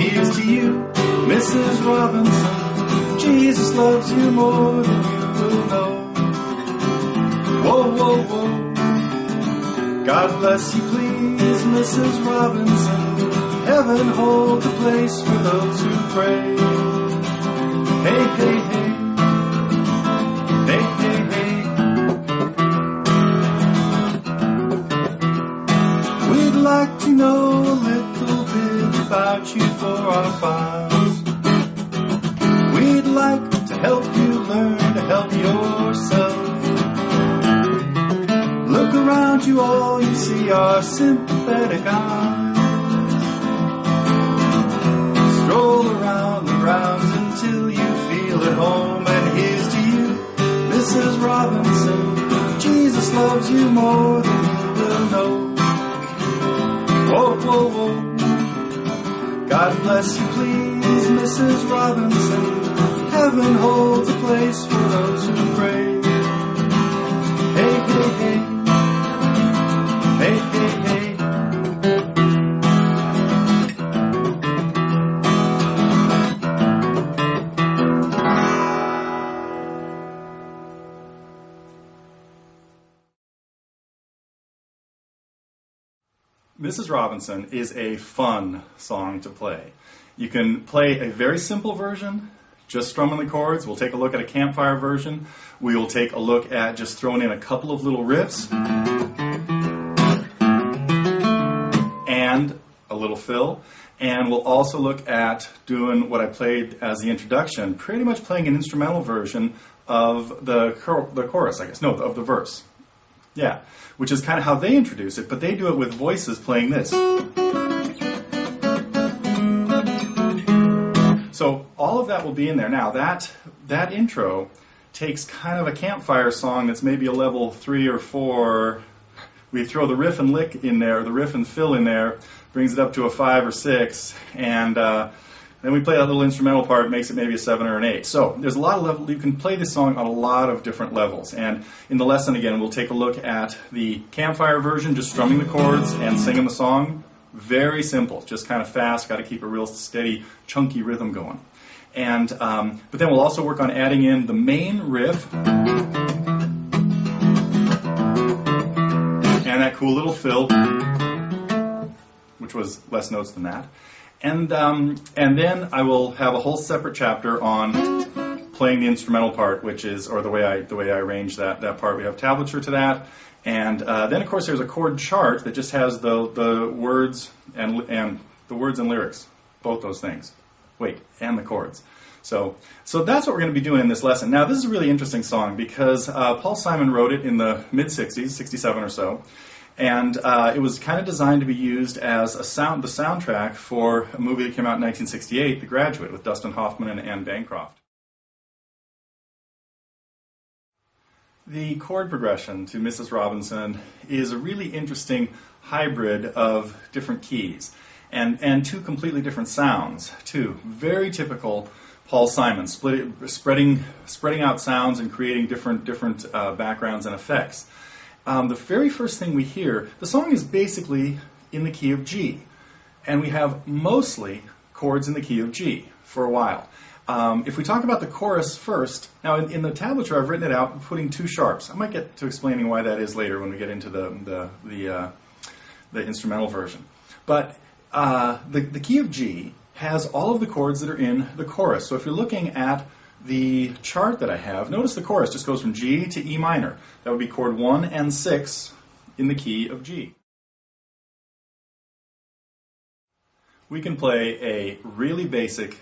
here's to you, Mrs. Robinson. Jesus loves you more than you will know. Whoa, whoa, whoa. God bless you, please, Mrs. Robinson. Heaven holds a place for those who pray. Hey, hey, hey. Hey, hey, hey. We'd like to know a little bit about you for our files. We'd like to help you learn to help yourself. Look around you, all you see are sympathetic eyes. Stroll around the grounds until you feel at home. And here's to you, Mrs. Robinson. Jesus loves you more than you will know. Whoa, whoa, whoa. God bless you, please, Mrs. Robinson. Heaven holds a place for those who pray. Hey, hey, hey. Hey, hey, hey. Mrs. Robinson is a fun song to play. You can play a very simple version, just strumming the chords. We'll take a look at a campfire version. We will take a look at just throwing in a couple of little riffs and a little fill. And we'll also look at doing what I played as the introduction, pretty much playing an instrumental version of the chorus, I guess. No, of the verse. Yeah, which is kind of how they introduce it, but they do it with voices playing this. So all of that will be in there. Now, that intro takes kind of a campfire song that's maybe a level 3 or 4. We throw the riff and lick in there, the riff and fill in there, brings it up to a 5 or 6, and then we play that little instrumental part, makes it maybe a 7 or an 8. So there's a lot of levels. You can play this song on a lot of different levels. And in the lesson, again, we'll take a look at the campfire version, just strumming the chords and singing the song. Very simple, just kind of fast, got to keep a real steady, chunky rhythm going. And but then we'll also work on adding in the main riff and that cool little fill, which was less notes than that. And then I will have a whole separate chapter on playing the instrumental part, which is, or the way I arrange that part. We have tablature to that, and then of course there's a chord chart that just has the words and the words and lyrics, both those things. And the chords. So that's what we're going to be doing in this lesson. Now, this is a really interesting song because Paul Simon wrote it in the mid-60s, 67 or so. And it was kind of designed to be used as the soundtrack for a movie that came out in 1968, The Graduate, with Dustin Hoffman and Anne Bancroft. The chord progression to Mrs. Robinson is a really interesting hybrid of different keys and two completely different sounds, too. Very typical Paul Simon, spreading out sounds and creating different backgrounds and effects. The very first thing we hear, the song is basically in the key of G, and we have mostly chords in the key of G for a while. If we talk about the chorus first, now in the tablature I've written it out putting 2 sharps. I might get to explaining why that is later when we get into the instrumental version. But the key of G has all of the chords that are in the chorus. So if you're looking at the chart that I have, notice the chorus just goes from G to E minor. That would be chord 1 and 6 in the key of G. We can play a really basic,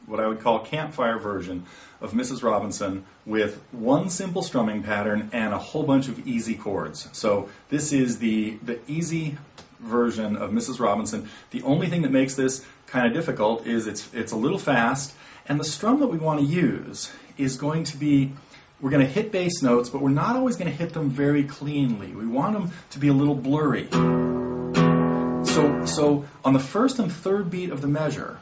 what I would call campfire version of Mrs. Robinson with one simple strumming pattern and a whole bunch of easy chords. So this is the easy version of Mrs. Robinson. The only thing that makes this kind of difficult is it's a little fast, and the strum that we want to use is going to be, we're going to hit bass notes, but we're not always going to hit them very cleanly. We want them to be a little blurry. So on the first and third beat of the measure,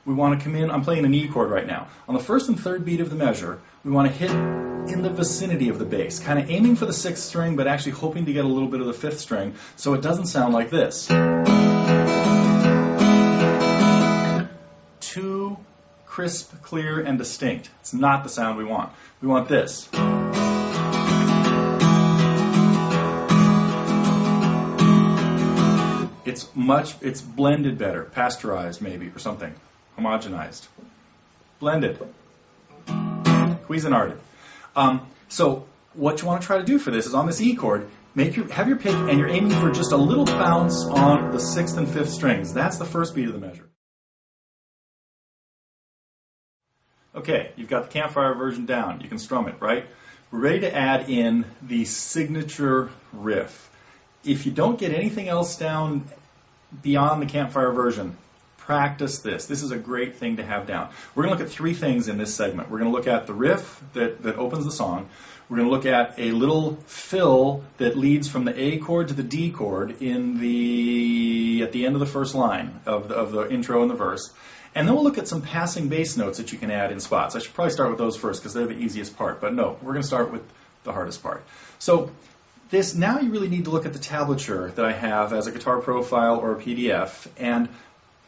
we want to come in, I'm playing an E chord right now. On the first and third beat of the measure, we want to hit in the vicinity of the bass, kind of aiming for the 6th string, but actually hoping to get a little bit of the 5th string, so it doesn't sound like this. too crisp, clear, and distinct. It's not the sound we want. We want this. It's blended better, pasteurized maybe, or something, homogenized. Blended, Cuisinarted. So what you want to try to do for this is on this E chord, have your pick, and you're aiming for just a little bounce on the 6th and 5th strings. That's the first beat of the measure. Okay, you've got the campfire version down. You can strum it, right? We're ready to add in the signature riff. If you don't get anything else down beyond the campfire version, practice this. This is a great thing to have down. We're going to look at 3 things in this segment. We're going to look at the riff that opens the song. We're going to look at a little fill that leads from the A chord to the D chord at the end of the first line of the intro and the verse. And then we'll look at some passing bass notes that you can add in spots. I should probably start with those first because they're the easiest part. But no, we're going to start with the hardest part. So now you really need to look at the tablature that I have as a guitar profile or a PDF, and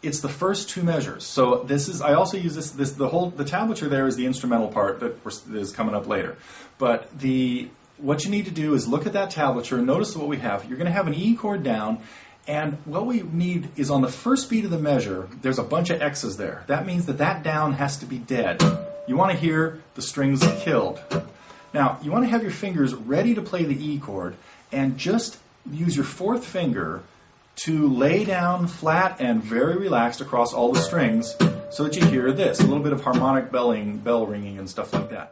it's the first 2 measures. So I also use the tablature there is the instrumental part that is coming up later. But what you need to do is look at that tablature and notice what we have. You're going to have an E chord down, and what we need is on the first beat of the measure, there's a bunch of X's there. That means that down has to be dead. You want to hear the strings killed. Now, you want to have your fingers ready to play the E chord, and just use your 4th finger to lay down flat and very relaxed across all the strings so that you hear this, a little bit of harmonic bell ringing and stuff like that.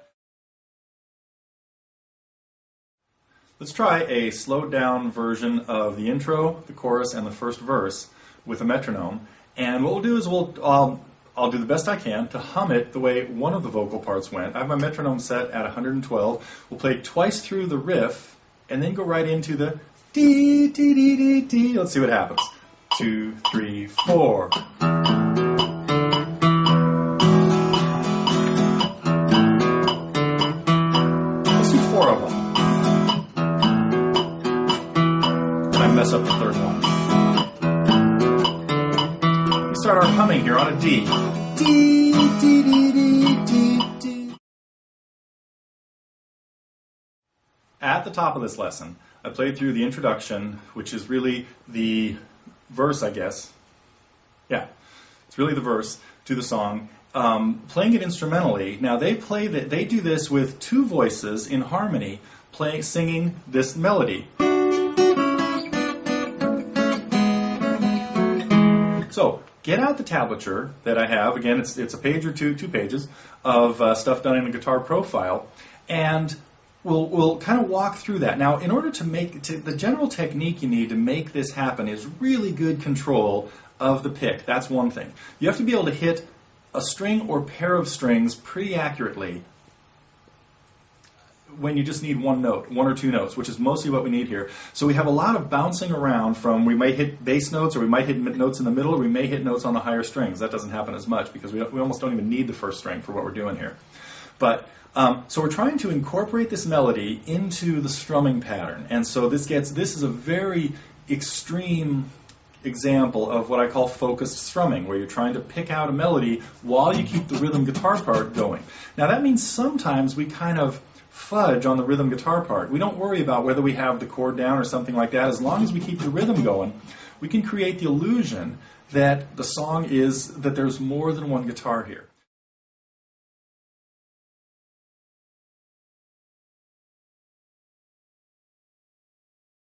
Let's try a slowed down version of the intro, the chorus, and the first verse with a metronome. And what we'll do is I'll do the best I can to hum it the way one of the vocal parts went. I have my metronome set at 112. We'll play twice through the riff and then go right into the dee, dee, dee, dee, dee. Let's see what happens. 2, 3, 4. Let's do 4 of them. And I mess up the 3rd one. We start our humming here on a D. D, D, D, D, D, D. At the top of this lesson, I played through the introduction, which is really the verse, I guess. Yeah, it's really the verse to the song. Playing it instrumentally. Now they do this with 2 voices in harmony, singing this melody. So get out the tablature that I have. Again, it's a page or 2 pages of stuff done in a guitar profile, and we'll kind of walk through that. Now, in order to the general technique you need to make this happen is really good control of the pick. That's one thing. You have to be able to hit a string or pair of strings pretty accurately when you just need 1 or 2 notes, which is mostly what we need here. So we have a lot of bouncing around from, we might hit bass notes, or we might hit notes in the middle, or we may hit notes on the higher strings. That doesn't happen as much because we almost don't even need the first string for what we're doing here. But so we're trying to incorporate this melody into the strumming pattern, and so this is a very extreme example of what I call focused strumming, where you're trying to pick out a melody while you keep the rhythm guitar part going. Now that means sometimes we kind of fudge on the rhythm guitar part. We don't worry about whether we have the chord down or something like that. As long as we keep the rhythm going, we can create the illusion that the song that there's more than one guitar here.